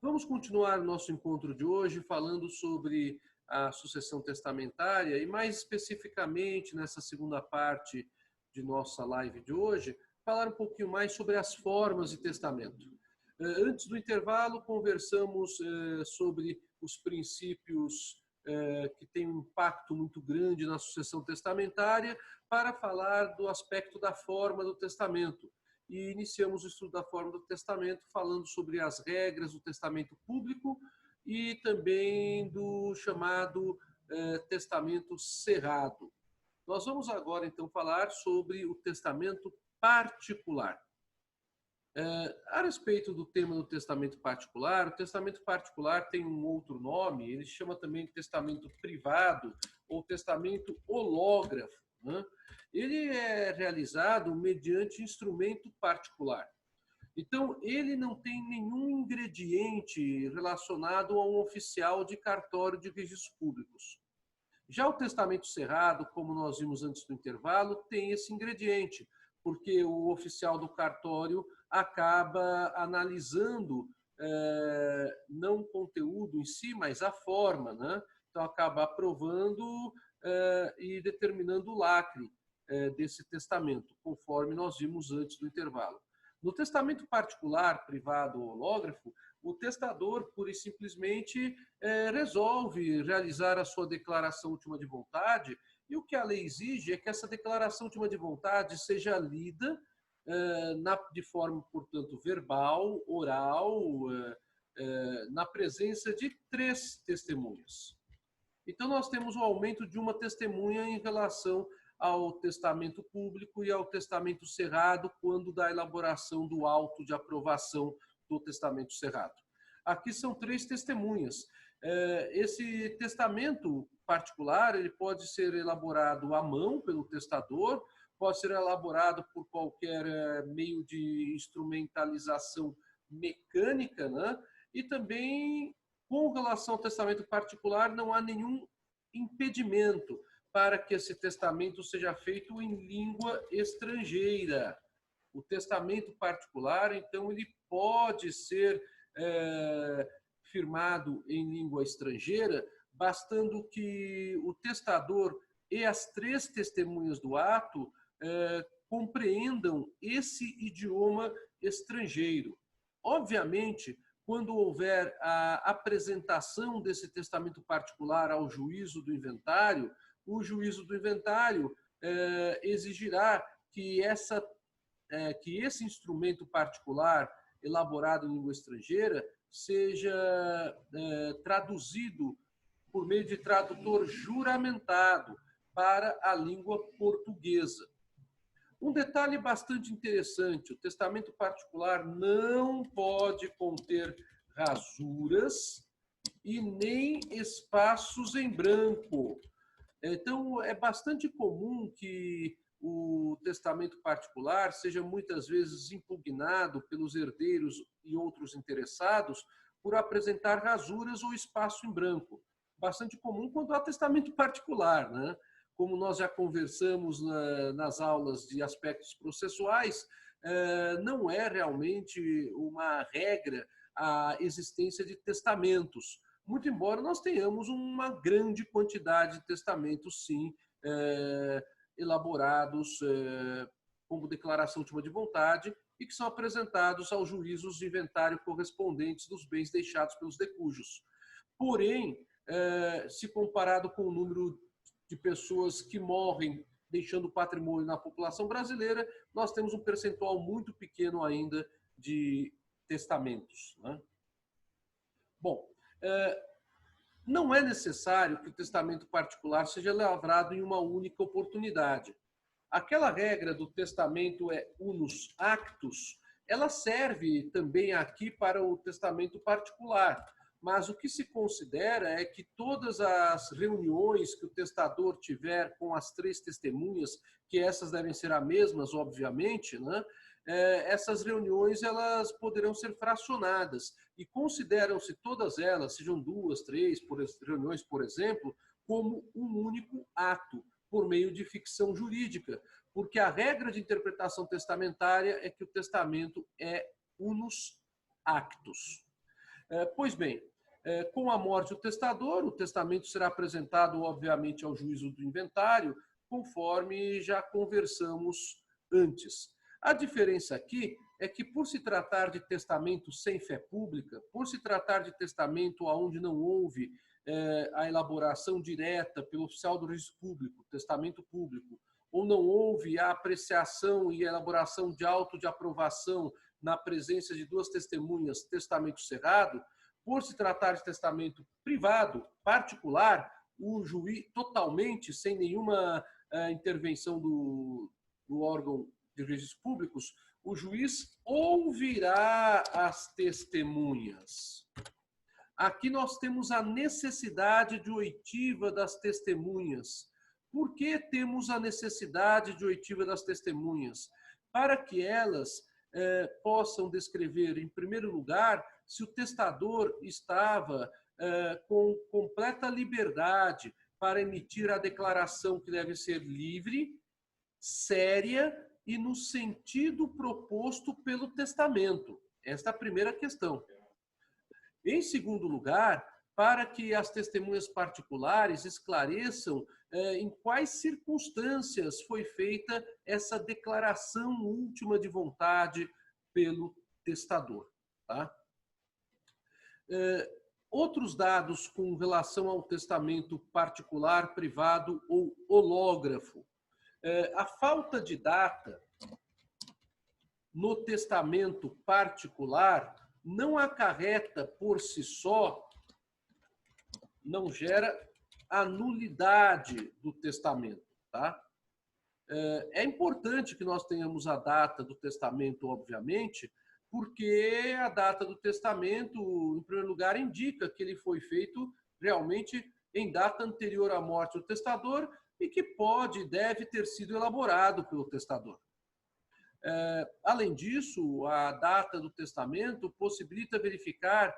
Vamos continuar o nosso encontro de hoje falando sobre a sucessão testamentária e, mais especificamente, nessa segunda parte de nossa live de hoje, falar um pouquinho mais sobre as formas de testamento. Antes do intervalo, conversamos sobre os princípios que têm um impacto muito grande na sucessão testamentária para falar do aspecto da forma do testamento. E iniciamos o estudo da forma do testamento falando sobre as regras do testamento público e também do chamado testamento cerrado. Nós vamos agora, então, falar sobre o testamento particular. A respeito do tema do testamento particular, o testamento particular tem um outro nome, ele chama também de testamento privado ou testamento hológrafo, né? Ele é realizado mediante instrumento particular. Então, ele não tem nenhum ingrediente relacionado a um oficial de cartório de registros públicos. Já o testamento cerrado, como nós vimos antes do intervalo, tem esse ingrediente, porque o oficial do cartório acaba analisando não o conteúdo em si, mas a forma, né? Então, acaba aprovando e determinando o lacre desse testamento, conforme nós vimos antes do intervalo. No testamento particular, privado ou hológrafo, o testador, pura e simplesmente, resolve realizar a sua declaração última de vontade, e o que a lei exige é que essa declaração última de vontade seja lida de forma, portanto, verbal, oral, na presença de 3 testemunhas. Então, nós temos o aumento de uma testemunha em relação ao testamento público e ao testamento cerrado, quando da elaboração do auto de aprovação do testamento cerrado. Aqui são 3 testemunhas. Esse testamento particular, ele pode ser elaborado à mão pelo testador, pode ser elaborado por qualquer meio de instrumentalização mecânica, né? E também, com relação ao testamento particular, não há nenhum impedimento para que esse testamento seja feito em língua estrangeira. O testamento particular, então, ele pode ser firmado em língua estrangeira, bastando que o testador e as 3 testemunhas do ato compreendam esse idioma estrangeiro. Obviamente, quando houver a apresentação desse testamento particular ao juízo do inventário, o juízo do inventário exigirá que esse instrumento particular elaborado em língua estrangeira seja traduzido por meio de tradutor juramentado para a língua portuguesa. Um detalhe bastante interessante, o testamento particular não pode conter rasuras e nem espaços em branco. Então, é bastante comum que o testamento particular seja muitas vezes impugnado pelos herdeiros e outros interessados por apresentar rasuras ou espaço em branco. Bastante comum quando há testamento particular, né? Como nós já conversamos nas aulas de aspectos processuais, não é realmente uma regra a existência de testamentos. Muito embora nós tenhamos uma grande quantidade de testamentos, sim, elaborados como declaração última de vontade e que são apresentados aos juízos de inventário correspondentes dos bens deixados pelos decujos. Porém, se comparado com o número de pessoas que morrem deixando patrimônio na população brasileira, nós temos um percentual muito pequeno ainda de testamentos, né? Bom, não é necessário que o testamento particular seja lavrado em uma única oportunidade. Aquela regra do testamento é unus actus, ela serve também aqui para o testamento particular, mas o que se considera é que todas as reuniões que o testador tiver com as 3 testemunhas, que essas devem ser as mesmas, obviamente, né? Essas reuniões elas poderão ser fracionadas e consideram-se todas elas, sejam 2, 3 reuniões, por exemplo, como um único ato, por meio de ficção jurídica, porque a regra de interpretação testamentária é que o testamento é unus actus. Pois bem, com a morte do testador, o testamento será apresentado, obviamente, ao juízo do inventário, conforme já conversamos antes. A diferença aqui é que, por se tratar de testamento sem fé pública, por se tratar de testamento onde não houve a elaboração direta pelo oficial do registro público, testamento público, ou não houve a apreciação e elaboração de auto de aprovação na presença de duas testemunhas, testamento cerrado, por se tratar de testamento privado, particular, o juiz, totalmente sem nenhuma intervenção do órgão de registros públicos, o juiz ouvirá as testemunhas. Aqui nós temos a necessidade de oitiva das testemunhas. Por que temos a necessidade de oitiva das testemunhas? Para que elas possam descrever, em primeiro lugar, se o testador estava com completa liberdade para emitir a declaração que deve ser livre, séria e no sentido proposto pelo testamento. Esta é a primeira questão. Em segundo lugar, para que as testemunhas particulares esclareçam em quais circunstâncias foi feita essa declaração última de vontade pelo testador. Tá? Outros dados com relação ao testamento particular, privado ou hológrafo. A falta de data no testamento particular não acarreta por si só, não gera a nulidade do testamento, tá? É importante que nós tenhamos a data do testamento, obviamente, porque a data do testamento, em primeiro lugar, indica que ele foi feito realmente em data anterior à morte do testador e que pode e deve ter sido elaborado pelo testador. Além disso, a data do testamento possibilita verificar,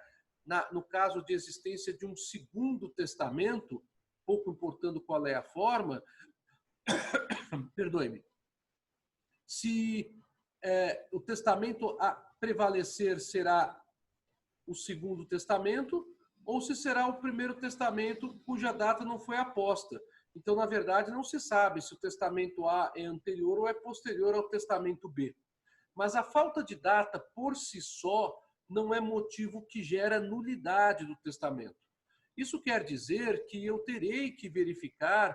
no caso de existência de um segundo testamento, pouco importando qual é a forma, perdoe-me, se o testamento a prevalecer será o segundo testamento ou se será o primeiro testamento cuja data não foi aposta. Então, na verdade, não se sabe se o testamento A é anterior ou é posterior ao testamento B. Mas a falta de data por si só não é motivo que gera nulidade do testamento. Isso quer dizer que eu terei que verificar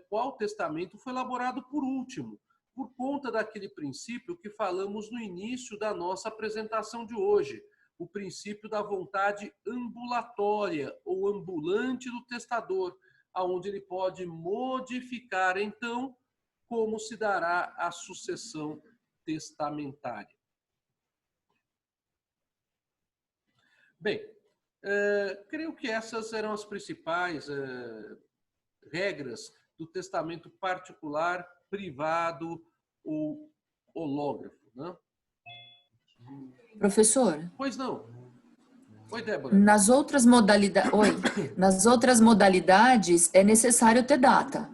qual testamento foi elaborado por último, por conta daquele princípio que falamos no início da nossa apresentação de hoje, o princípio da vontade ambulatória ou ambulante do testador, aonde ele pode modificar, então, como se dará a sucessão testamentária. Bem, creio que essas eram as principais regras do testamento particular, privado ou hológrafo, né? Professor? Pois não. Oi, Débora. Nas outras modalidades é necessário ter data,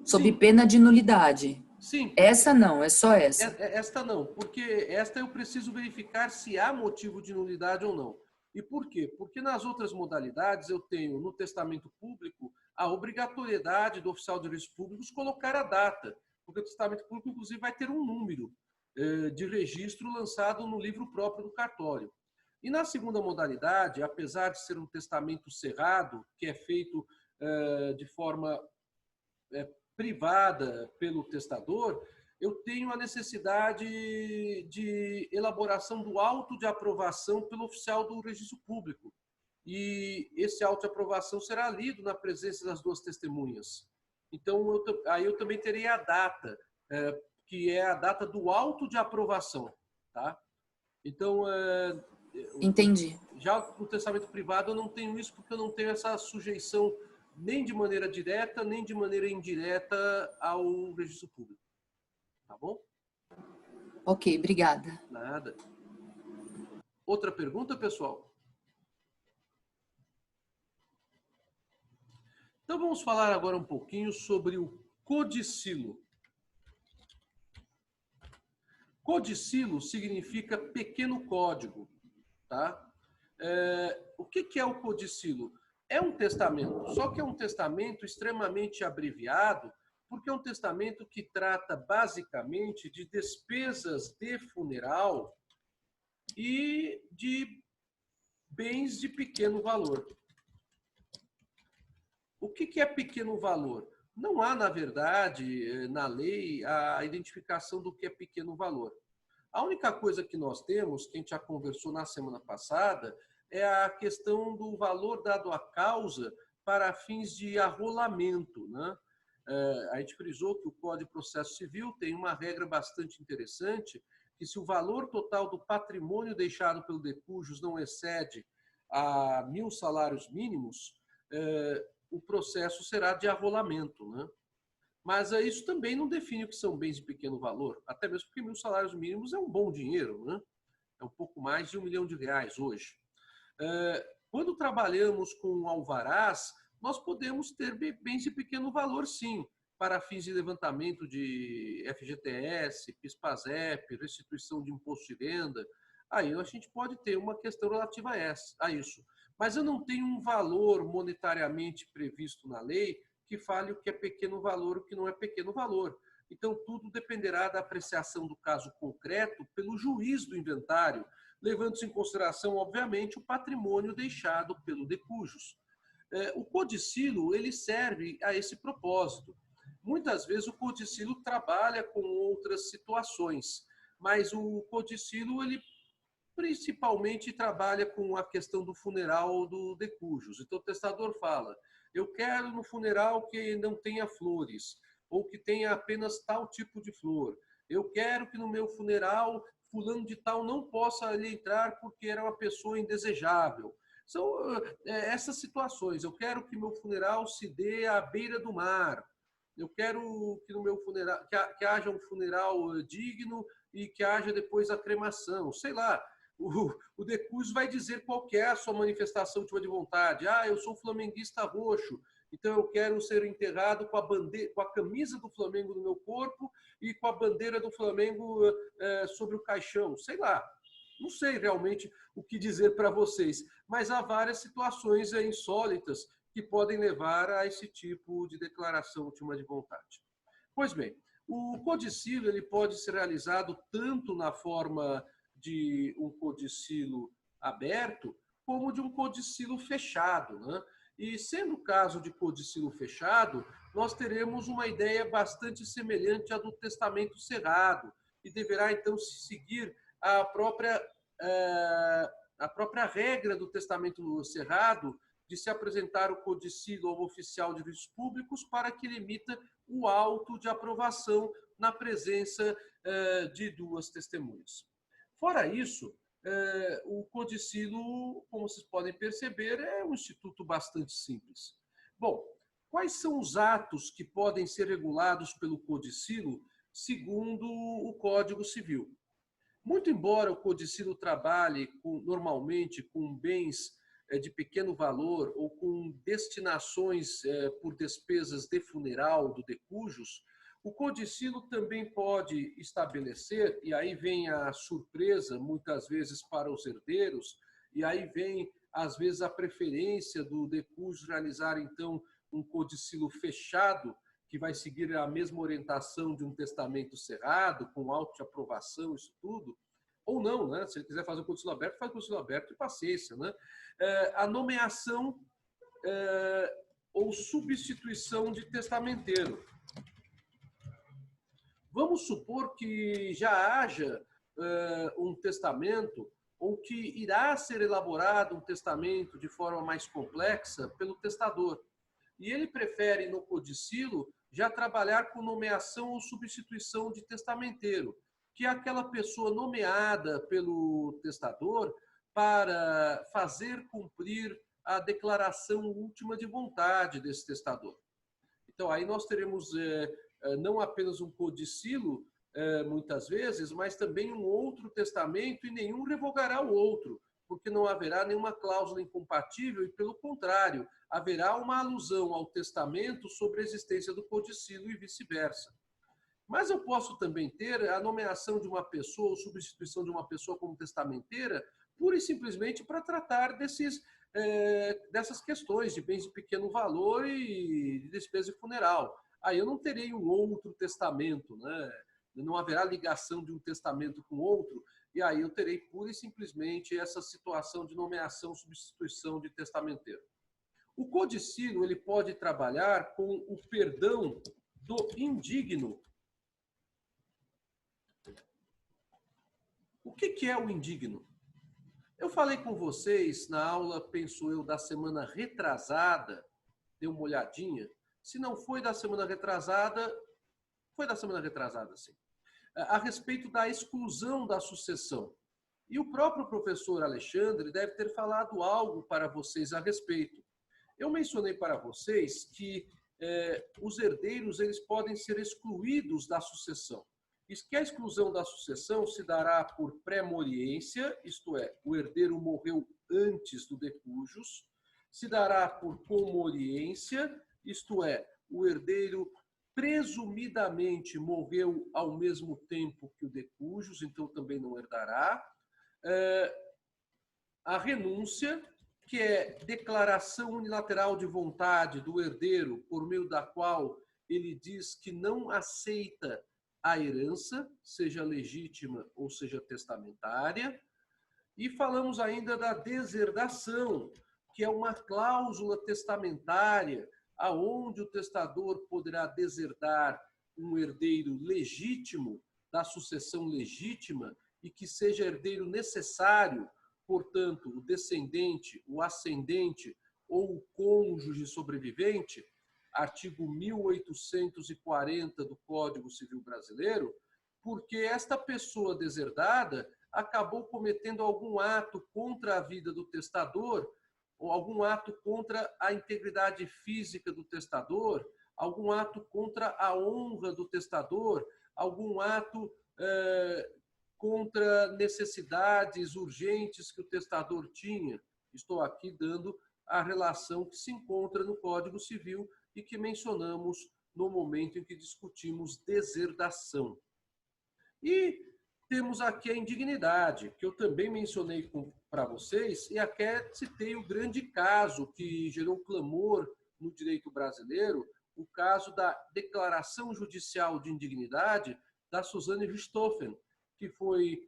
sob pena de nulidade. Sim. Essa não, é só essa. Esta não, porque esta eu preciso verificar se há motivo de nulidade ou não. E por quê? Porque nas outras modalidades eu tenho no testamento público a obrigatoriedade do oficial de registros públicos colocar a data, porque o testamento público, inclusive, vai ter um número de registro lançado no livro próprio do cartório. E na segunda modalidade, apesar de ser um testamento cerrado, que é feito de forma privada pelo testador, eu tenho a necessidade de elaboração do auto de aprovação pelo oficial do registro público. E esse auto de aprovação será lido na presença das duas testemunhas. Então, aí eu também terei a data, que é a data do auto de aprovação. Tá? Então, entendi. Já no testamento privado eu não tenho isso, porque eu não tenho essa sujeição nem de maneira direta, nem de maneira indireta ao registro público. Tá bom? Ok, obrigada. Nada. Outra pergunta, pessoal? Então vamos falar agora um pouquinho sobre o codicilo. Codicilo significa pequeno código, tá? O que é o codicilo? É um testamento, só que é um testamento extremamente abreviado, porque é um testamento que trata basicamente de despesas de funeral e de bens de pequeno valor. O que é pequeno valor? Não há, na verdade, na lei, a identificação do que é pequeno valor. A única coisa que nós temos, que a gente já conversou na semana passada, é a questão do valor dado à causa para fins de arrolamento, né? A gente frisou que o Código de Processo Civil tem uma regra bastante interessante, que se o valor total do patrimônio deixado pelo decujus não excede a 1.000 salários mínimos, o processo será de arrolamento, né? Mas isso também não define o que são bens de pequeno valor, até mesmo porque 1.000 salários mínimos é um bom dinheiro, né? É um pouco mais de R$ 1 milhão hoje. Quando trabalhamos com alvarás, nós podemos ter bens de pequeno valor, sim, para fins de levantamento de FGTS, PIS/PASEP, restituição de imposto de renda. Aí a gente pode ter uma questão relativa a isso. Mas eu não tenho um valor monetariamente previsto na lei que fale o que é pequeno valor e o que não é pequeno valor. Então, tudo dependerá da apreciação do caso concreto pelo juiz do inventário, levando-se em consideração, obviamente, o patrimônio deixado pelo decujus. O codicilo ele serve a esse propósito. Muitas vezes o codicilo trabalha com outras situações, mas o codicilo ele principalmente trabalha com a questão do funeral do decujus. Então o testador fala: eu quero no funeral que não tenha flores, ou que tenha apenas tal tipo de flor. Eu quero que no meu funeral fulano de tal não possa ali entrar porque era uma pessoa indesejável. São essas situações. Eu quero que meu funeral se dê à beira do mar. Eu quero que no meu funeral que haja um funeral digno e que haja depois a cremação. Sei lá. O decujus vai dizer qual que é a sua manifestação de vontade. Ah, eu sou flamenguista roxo, então eu quero ser enterrado com a bandeira, com a camisa do Flamengo no meu corpo e com a bandeira do Flamengo sobre o caixão. Sei lá, não sei realmente o que dizer para vocês, mas há várias situações insólitas que podem levar a esse tipo de declaração de vontade. Pois bem, o codicilo ele pode ser realizado tanto na forma de um codicilo aberto, como de um codicilo fechado, né? E sendo o caso de codicilo fechado, nós teremos uma ideia bastante semelhante à do testamento cerrado, e deverá então se seguir a própria regra do testamento cerrado de se apresentar o codicilo ao oficial de serviços públicos para que ele emita o auto de aprovação na presença de duas testemunhas. Fora isso, o codicilo, como vocês podem perceber, é um instituto bastante simples. Bom, quais são os atos que podem ser regulados pelo codicilo segundo o Código Civil? Muito embora o codicilo trabalhe normalmente com bens de pequeno valor ou com destinações por despesas de funeral do decujus, o codicilo também pode estabelecer, e aí vem a surpresa, muitas vezes, para os herdeiros, e aí vem, às vezes, a preferência do decujus realizar, então, um codicilo fechado, que vai seguir a mesma orientação de um testamento cerrado, com auto de aprovação, isso tudo, ou não, né? Se ele quiser fazer o codicilo aberto, faz o codicilo aberto e paciência, né? A nomeação ou substituição de testamenteiro. Vamos supor que já haja um testamento ou que irá ser elaborado um testamento de forma mais complexa pelo testador. E ele prefere, no codicilo, já trabalhar com nomeação ou substituição de testamenteiro, que é aquela pessoa nomeada pelo testador para fazer cumprir a declaração última de vontade desse testador. Então, aí nós teremos não apenas um codicilo, muitas vezes, mas também um outro testamento e nenhum revogará o outro, porque não haverá nenhuma cláusula incompatível e, pelo contrário, haverá uma alusão ao testamento sobre a existência do codicilo e vice-versa. Mas eu posso também ter a nomeação de uma pessoa ou substituição de uma pessoa como testamenteira, pura e simplesmente para tratar dessas questões de bens de pequeno valor e de despesa de funeral. Aí eu não terei um outro testamento, né? Não haverá ligação de um testamento com outro, e aí eu terei pura e simplesmente essa situação de nomeação, substituição de testamenteiro. O codicílio ele pode trabalhar com o perdão do indigno. O que é o indigno? Eu falei com vocês na aula, penso eu, da semana retrasada, dê uma olhadinha. Se não foi da semana retrasada, foi da semana retrasada, sim. A respeito da exclusão da sucessão. E o próprio professor Alexandre deve ter falado algo para vocês a respeito. Eu mencionei para vocês que os herdeiros eles podem ser excluídos da sucessão. Diz que a exclusão da sucessão se dará por pré-moriência, isto é, o herdeiro morreu antes do decujus, se dará por comoriência, isto é, o herdeiro presumidamente morreu ao mesmo tempo que o decujus, então também não herdará. A renúncia, que é declaração unilateral de vontade do herdeiro, por meio da qual ele diz que não aceita a herança, seja legítima ou seja testamentária. E falamos ainda da deserdação, que é uma cláusula testamentária, aonde o testador poderá deserdar um herdeiro legítimo, da sucessão legítima, e que seja herdeiro necessário, portanto, o descendente, o ascendente ou o cônjuge sobrevivente, artigo 1840 do Código Civil Brasileiro, porque esta pessoa deserdada acabou cometendo algum ato contra a vida do testador, ou algum ato contra a integridade física do testador, algum ato contra a honra do testador, algum ato contra necessidades urgentes que o testador tinha. Estou aqui dando a relação que se encontra no Código Civil e que mencionamos no momento em que discutimos deserdação. E temos aqui a indignidade, que eu também mencionei para vocês, e até citei o grande caso que gerou clamor no direito brasileiro, o caso da declaração judicial de indignidade da Suzane Richthofen, que foi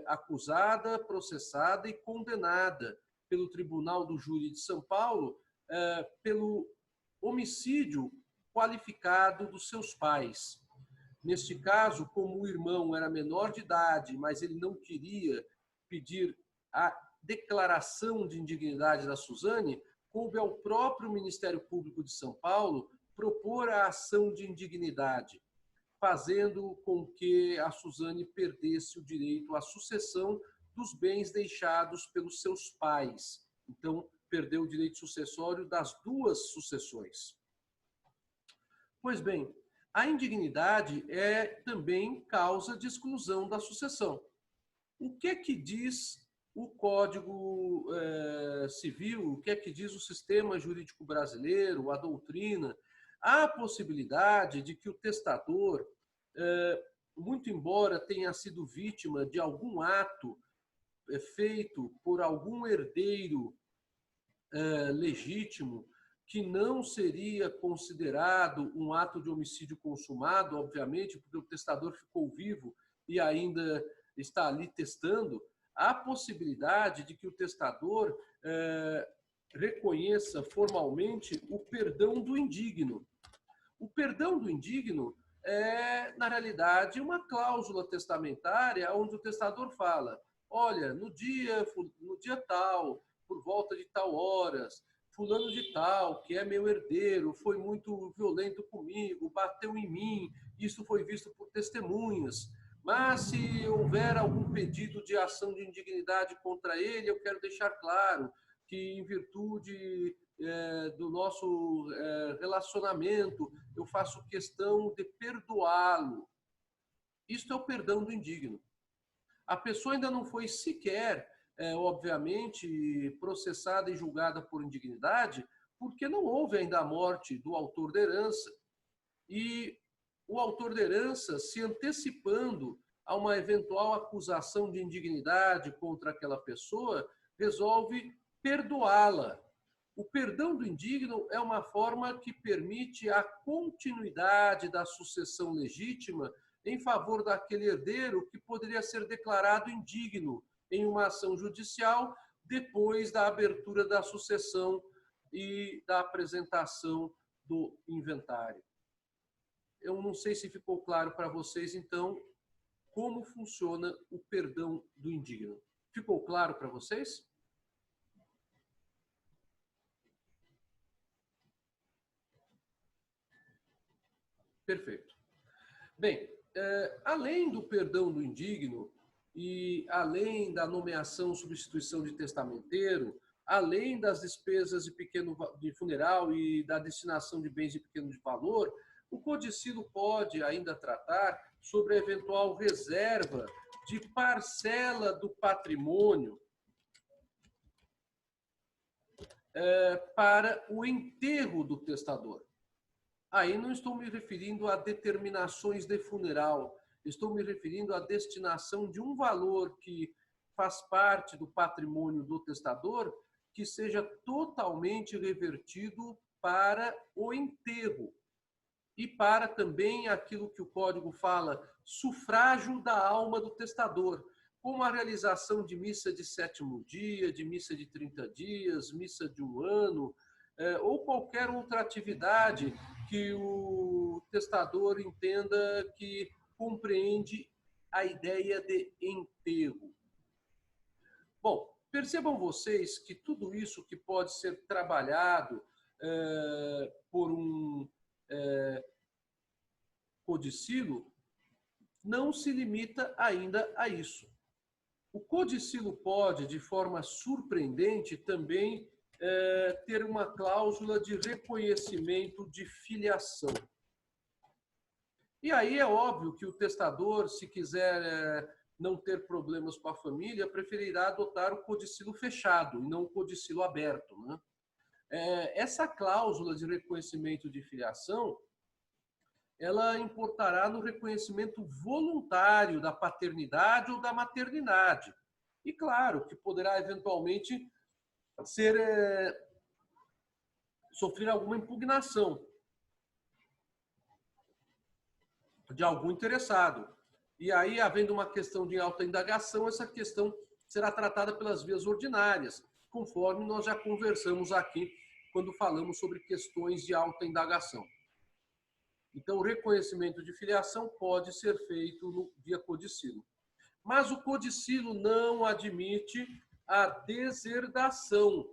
acusada, processada e condenada pelo Tribunal do Júri de São Paulo pelo homicídio qualificado dos seus pais. Neste caso, como o irmão era menor de idade, mas ele não queria pedir a declaração de indignidade da Suzane, coube ao próprio Ministério Público de São Paulo propor a ação de indignidade, fazendo com que a Suzane perdesse o direito à sucessão dos bens deixados pelos seus pais. Então, perdeu o direito sucessório das duas sucessões. Pois bem, a indignidade é também causa de exclusão da sucessão. O que é que diz o Código Civil, o que é que diz o sistema jurídico brasileiro, a doutrina? Há a possibilidade de que o testador, muito embora tenha sido vítima de algum ato feito por algum herdeiro legítimo, que não seria considerado um ato de homicídio consumado, obviamente, porque o testador ficou vivo e ainda está ali testando, há a possibilidade de que o testador reconheça formalmente o perdão do indigno. O perdão do indigno é, na realidade, uma cláusula testamentária onde o testador fala: olha, no dia tal, por volta de tal horas, fulano de tal, que é meu herdeiro, foi muito violento comigo, bateu em mim, isso foi visto por testemunhas. Mas se houver algum pedido de ação de indignidade contra ele, eu quero deixar claro que, em virtude do nosso relacionamento, eu faço questão de perdoá-lo. Isto é o perdão do indigno. A pessoa ainda não foi sequer obviamente, processada e julgada por indignidade, porque não houve ainda a morte do autor da herança. E o autor da herança, se antecipando a uma eventual acusação de indignidade contra aquela pessoa, resolve perdoá-la. O perdão do indigno é uma forma que permite a continuidade da sucessão legítima em favor daquele herdeiro que poderia ser declarado indigno em uma ação judicial depois da abertura da sucessão e da apresentação do inventário. Eu não sei se ficou claro para vocês, então, como funciona o perdão do indigno. Ficou claro para vocês? Perfeito. Bem, além do perdão do indigno e além da nomeação e substituição de testamenteiro, além das despesas de funeral e da destinação de bens de pequeno valor, o codicilo pode ainda tratar sobre a eventual reserva de parcela do patrimônio para o enterro do testador. Aí não estou me referindo a determinações de funeral, estou me referindo à destinação de um valor que faz parte do patrimônio do testador, que seja totalmente revertido para o enterro. E para também aquilo que o Código fala, sufrágio da alma do testador, como a realização de missa de 7º dia, de missa de 30 dias, missa de 1 ano, ou qualquer outra atividade que o testador entenda que compreende a ideia de enterro. Bom, percebam vocês que tudo isso que pode ser trabalhado por um codicilo não se limita ainda a isso. O codicilo pode, de forma surpreendente, também ter uma cláusula de reconhecimento de filiação. E aí é óbvio que o testador, se quiser não ter problemas com a família, preferirá adotar o codicilo fechado e não o codicilo aberto, né? Essa cláusula de reconhecimento de filiação, ela importará no reconhecimento voluntário da paternidade ou da maternidade. E claro, que poderá eventualmente sofrer alguma impugnação de algum interessado. E aí, havendo uma questão de alta indagação, essa questão será tratada pelas vias ordinárias, conforme nós já conversamos aqui quando falamos sobre questões de alta indagação. Então, o reconhecimento de filiação pode ser feito via codicilo. Mas o codicilo não admite a deserdação.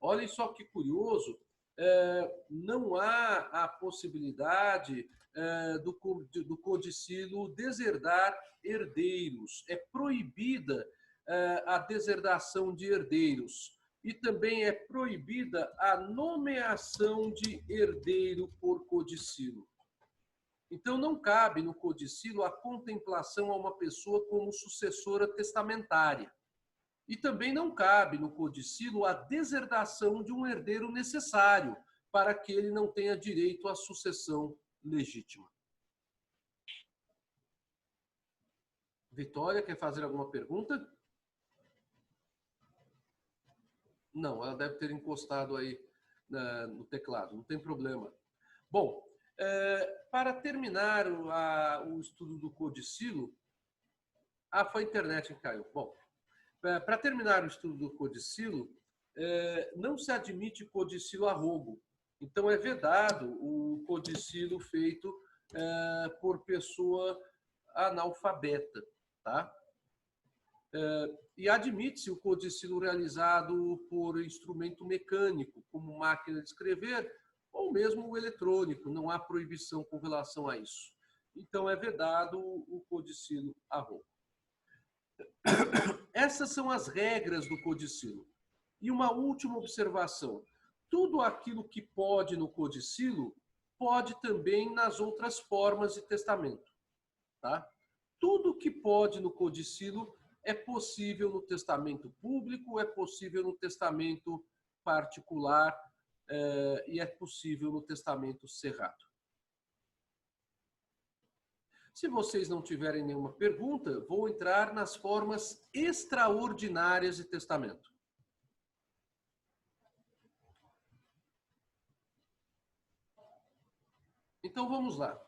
Olhem só que curioso, não há a possibilidade do codicilo deserdar herdeiros. É proibida a deserdação de herdeiros. E também é proibida a nomeação de herdeiro por codicilo. Então, não cabe no codicilo a contemplação a uma pessoa como sucessora testamentária. E também não cabe no codicilo a deserdação de um herdeiro necessário para que ele não tenha direito à sucessão legítima. Vitória, quer fazer alguma pergunta? Não, ela deve ter encostado aí no teclado, não tem problema. Bom, para terminar o estudo do codicilo... foi a internet que caiu. Bom, para terminar o estudo do codicilo, não se admite codicilo a roubo. Então, é vedado o codicilo feito por pessoa analfabeta, tá? E admite-se o codicilo realizado por instrumento mecânico, como máquina de escrever, ou mesmo o eletrônico. Não há proibição com relação a isso. Então, é vedado o codicilo a roubo. Essas são as regras do codicilo. E uma última observação. Tudo aquilo que pode no codicilo, pode também nas outras formas de testamento. Tá? Tudo que pode no codicilo é possível no testamento público, é possível no testamento particular e é possível no testamento cerrado. Se vocês não tiverem nenhuma pergunta, vou entrar nas formas extraordinárias de testamento. Então vamos lá.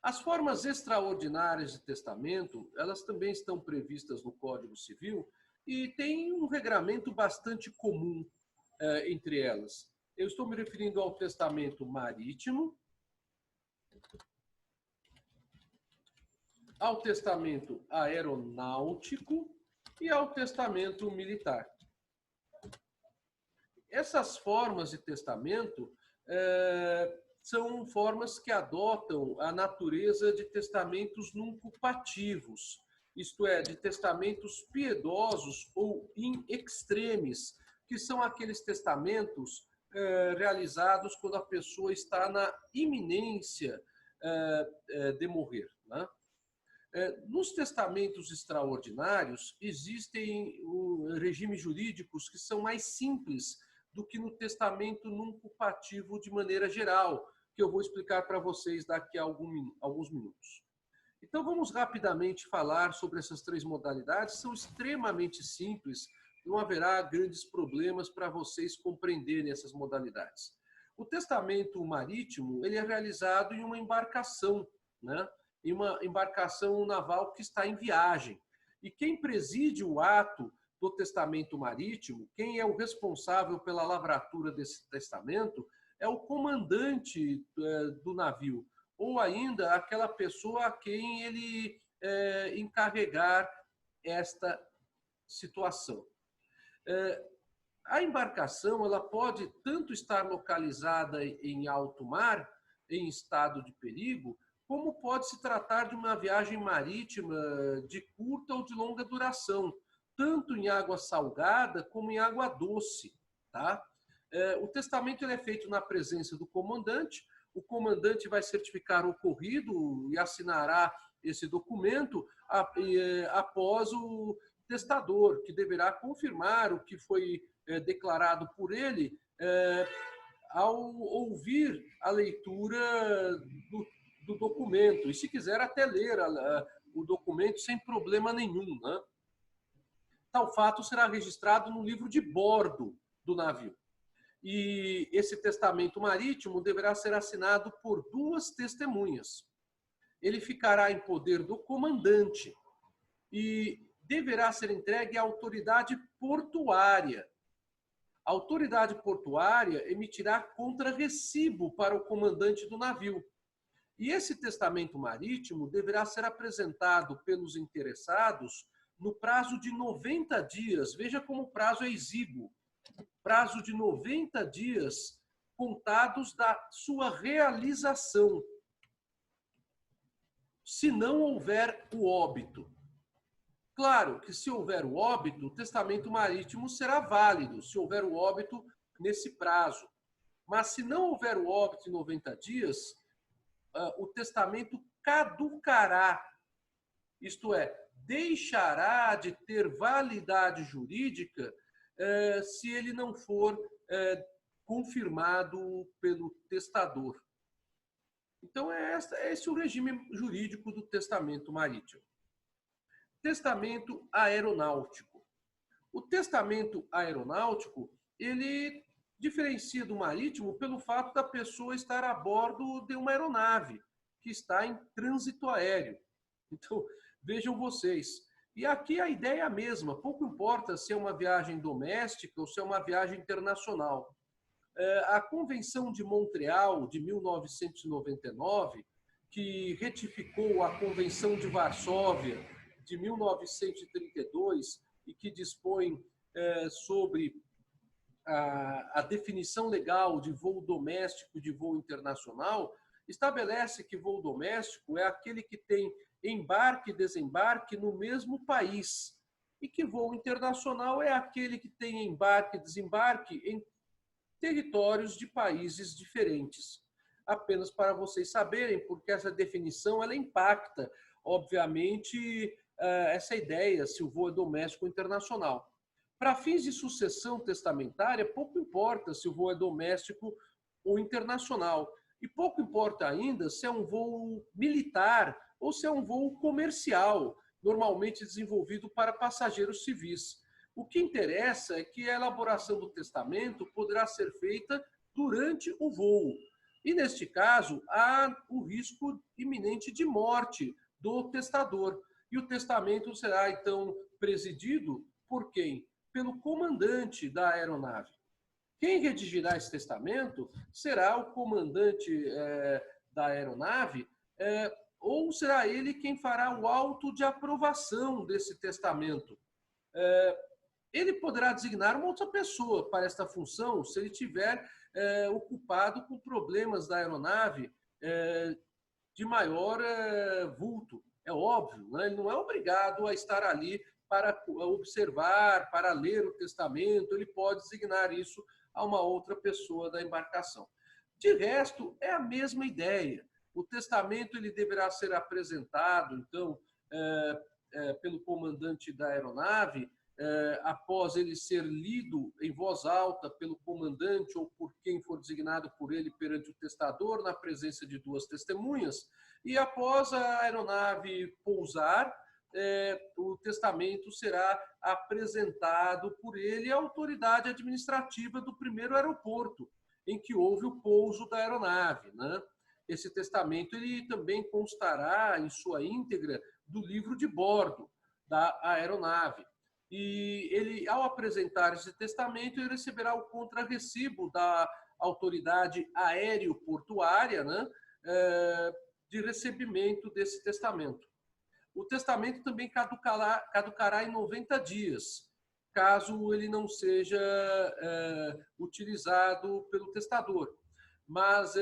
As formas extraordinárias de testamento, elas também estão previstas no Código Civil e tem um regramento bastante comum entre elas. Eu estou me referindo ao testamento marítimo, ao testamento aeronáutico e ao testamento militar. Essas formas de testamento são formas que adotam a natureza de testamentos nuncupativos, isto é, de testamentos piedosos ou in extremis, que são aqueles testamentos realizados quando a pessoa está na iminência de morrer, né? Nos testamentos extraordinários, existem regimes jurídicos que são mais simples do que no testamento nuncupativo de maneira geral, que eu vou explicar para vocês daqui a alguns minutos. Então, vamos rapidamente falar sobre essas três modalidades. São extremamente simples, não haverá grandes problemas para vocês compreenderem essas modalidades. O testamento marítimo, ele é realizado em uma embarcação, né? Em uma embarcação naval que está em viagem. E quem preside o ato do testamento marítimo, quem é o responsável pela lavratura desse testamento, é o comandante do navio, ou ainda aquela pessoa a quem ele encarregar esta situação. A embarcação, ela pode tanto estar localizada em alto mar, em estado de perigo, como pode se tratar de uma viagem marítima de curta ou de longa duração, tanto em água salgada como em água doce, tá? O testamento ele é feito na presença do comandante. O comandante vai certificar o ocorrido e assinará esse documento após o testador, que deverá confirmar o que foi declarado por ele ao ouvir a leitura do documento, e se quiser até ler o documento sem problema nenhum, né? Tal fato será registrado no livro de bordo do navio. E esse testamento marítimo deverá ser assinado por 2 testemunhas. Ele ficará em poder do comandante e deverá ser entregue à autoridade portuária. A autoridade portuária emitirá contrarrecibo para o comandante do navio. E esse testamento marítimo deverá ser apresentado pelos interessados no prazo de 90 dias. Veja como o prazo é exíguo. Prazo de 90 dias contados da sua realização, se não houver o óbito. Claro que se houver o óbito, o testamento marítimo será válido, se houver o óbito nesse prazo. Mas se não houver o óbito em 90 dias, o testamento caducará, isto é, deixará de ter validade jurídica se ele não for confirmado pelo testador. Então, esse é o regime jurídico do testamento marítimo. Testamento aeronáutico. O testamento aeronáutico, ele diferencia do marítimo pelo fato da pessoa estar a bordo de uma aeronave que está em trânsito aéreo. Então, vejam vocês. E aqui a ideia é a mesma, pouco importa se é uma viagem doméstica ou se é uma viagem internacional. A Convenção de Montreal, de 1999, que retificou a Convenção de Varsóvia, de 1932, e que dispõe sobre a definição legal de voo doméstico e de voo internacional, estabelece que voo doméstico é aquele que tem embarque e desembarque no mesmo país, e que voo internacional é aquele que tem embarque e desembarque em territórios de países diferentes. Apenas para vocês saberem, porque essa definição ela impacta, obviamente, essa ideia se o voo é doméstico ou internacional. Para fins de sucessão testamentária, pouco importa se o voo é doméstico ou internacional. E pouco importa ainda se é um voo militar ou se é um voo comercial, normalmente desenvolvido para passageiros civis. O que interessa é que a elaboração do testamento poderá ser feita durante o voo. E, neste caso, há o risco iminente de morte do testador. E o testamento será, então, presidido por quem? Pelo comandante da aeronave. Quem redigirá esse testamento será o comandante da aeronave, ou será ele quem fará o auto de aprovação desse testamento. Ele poderá designar uma outra pessoa para esta função se ele estiver ocupado com problemas da aeronave de maior vulto. É óbvio, né? Ele não é obrigado a estar ali para observar, para ler o testamento, ele pode designar isso a uma outra pessoa da embarcação. De resto, é a mesma ideia. O testamento ele deverá ser apresentado, então, pelo comandante da aeronave, após ele ser lido em voz alta pelo comandante ou por quem for designado por ele perante o testador, na presença de duas testemunhas, e após a aeronave pousar, o testamento será apresentado por ele à autoridade administrativa do primeiro aeroporto em que houve o pouso da aeronave, né? Esse testamento ele também constará em sua íntegra do livro de bordo da aeronave. E ele, ao apresentar esse testamento, ele receberá o contrarrecibo da autoridade aéroportuária, né, de recebimento desse testamento. O testamento também caducará em 90 dias, caso ele não seja utilizado pelo testador. Mas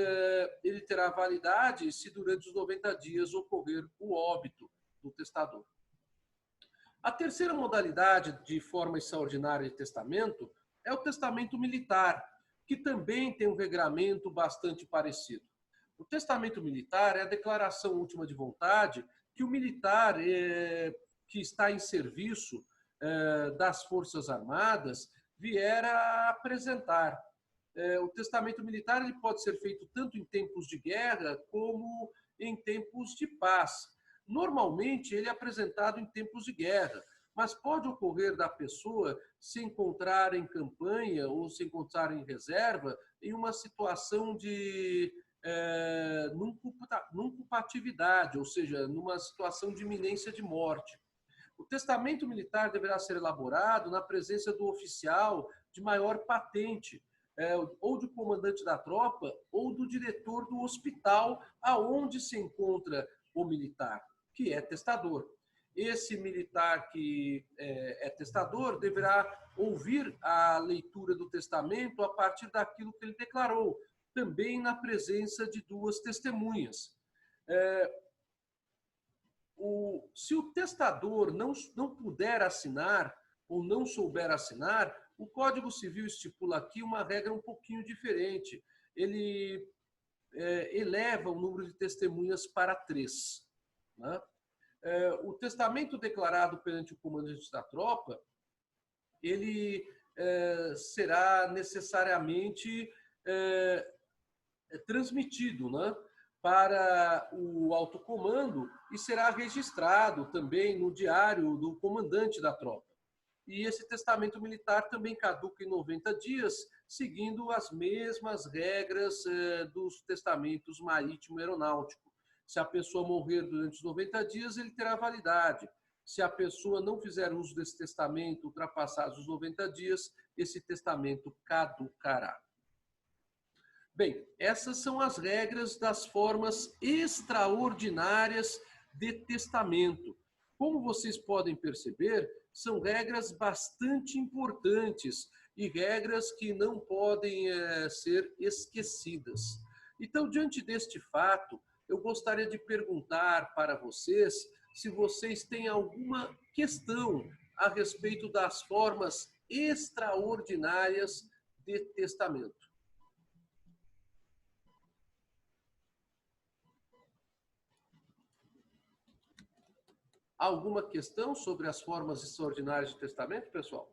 ele terá validade se durante os 90 dias ocorrer o óbito do testador. A terceira modalidade de forma extraordinária de testamento é o testamento militar, que também tem um regramento bastante parecido. O testamento militar é a declaração última de vontade que o militar que está em serviço das Forças Armadas vier a apresentar. O testamento militar ele pode ser feito tanto em tempos de guerra como em tempos de paz. Normalmente, ele é apresentado em tempos de guerra, mas pode ocorrer da pessoa se encontrar em campanha ou se encontrar em reserva em uma situação de nunculpatividade, ou seja, numa situação de iminência de morte. O testamento militar deverá ser elaborado na presença do oficial de maior patente, ou do comandante da tropa, ou do diretor do hospital aonde se encontra o militar, que é testador. Esse militar que é testador deverá ouvir a leitura do testamento a partir daquilo que ele declarou, também na presença de duas testemunhas. Se o testador não puder assinar ou não souber assinar, o Código Civil estipula aqui uma regra um pouquinho diferente. Ele eleva o número de testemunhas para 3. Né? O testamento declarado perante o comandante da tropa, ele será necessariamente transmitido, né, para o alto comando e será registrado também no diário do comandante da tropa. E esse testamento militar também caduca em 90 dias, seguindo as mesmas regras dos testamentos marítimo e aeronáutico. Se a pessoa morrer durante os 90 dias, ele terá validade. Se a pessoa não fizer uso desse testamento ultrapassados os 90 dias, esse testamento caducará. Bem, essas são as regras das formas extraordinárias de testamento. Como vocês podem perceber, são regras bastante importantes e regras que não podem ser esquecidas. Então, diante deste fato, eu gostaria de perguntar para vocês se vocês têm alguma questão a respeito das formas extraordinárias de testamento. Alguma questão sobre as formas extraordinárias de testamento, pessoal?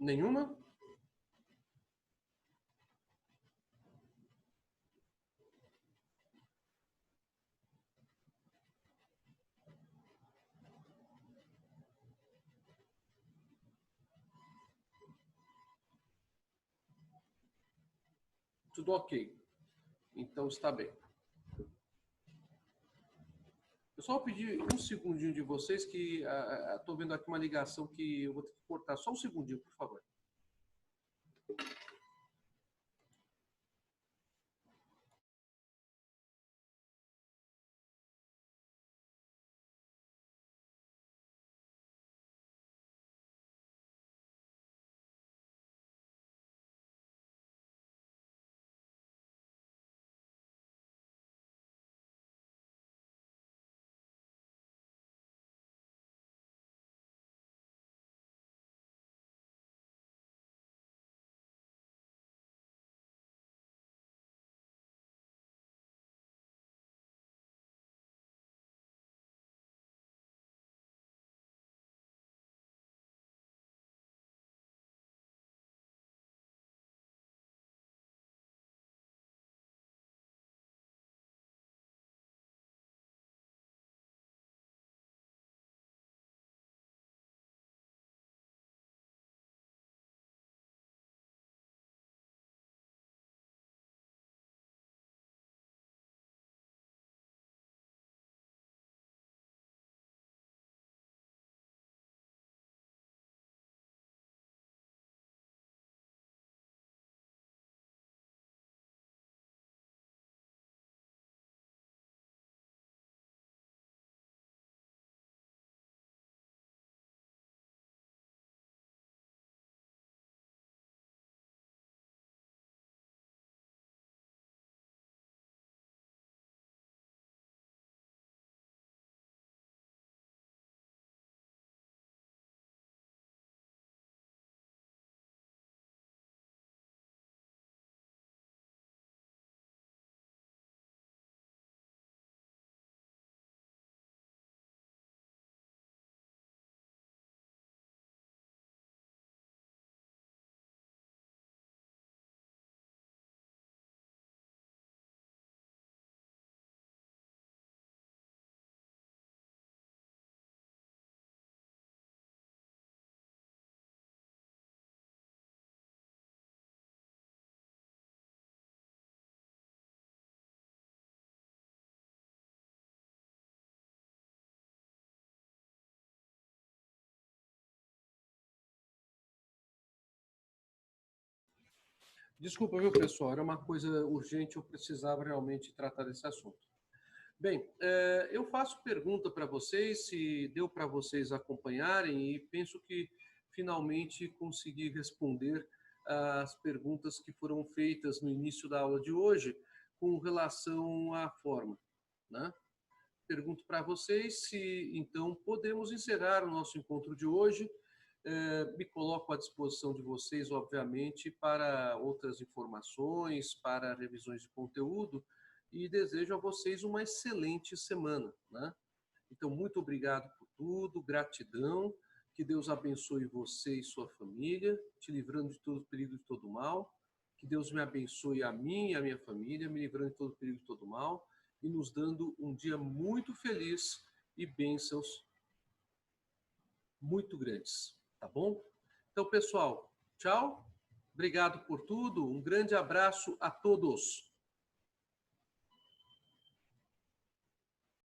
Nenhuma? Tudo ok. Então está bem. Eu só vou pedir um segundinho de vocês que estou vendo aqui uma ligação que eu vou ter que cortar. Só um segundinho, por favor. Desculpa, viu, pessoal? Era uma coisa urgente, eu precisava realmente tratar desse assunto. Bem, eu faço pergunta para vocês, se deu para vocês acompanharem, e penso que finalmente consegui responder as perguntas que foram feitas no início da aula de hoje com relação à forma, né? Pergunto para vocês se, então, podemos encerrar o nosso encontro de hoje. Me coloco à disposição de vocês, obviamente, para outras informações, para revisões de conteúdo, e desejo a vocês uma excelente semana, né? Então, muito obrigado por tudo, gratidão, que Deus abençoe você e sua família, te livrando de todo perigo e de todo mal, que Deus me abençoe a mim e a minha família, me livrando de todo perigo e de todo mal, e nos dando um dia muito feliz e bênçãos muito grandes, tá bom? Então, pessoal, tchau, obrigado por tudo, um grande abraço a todos.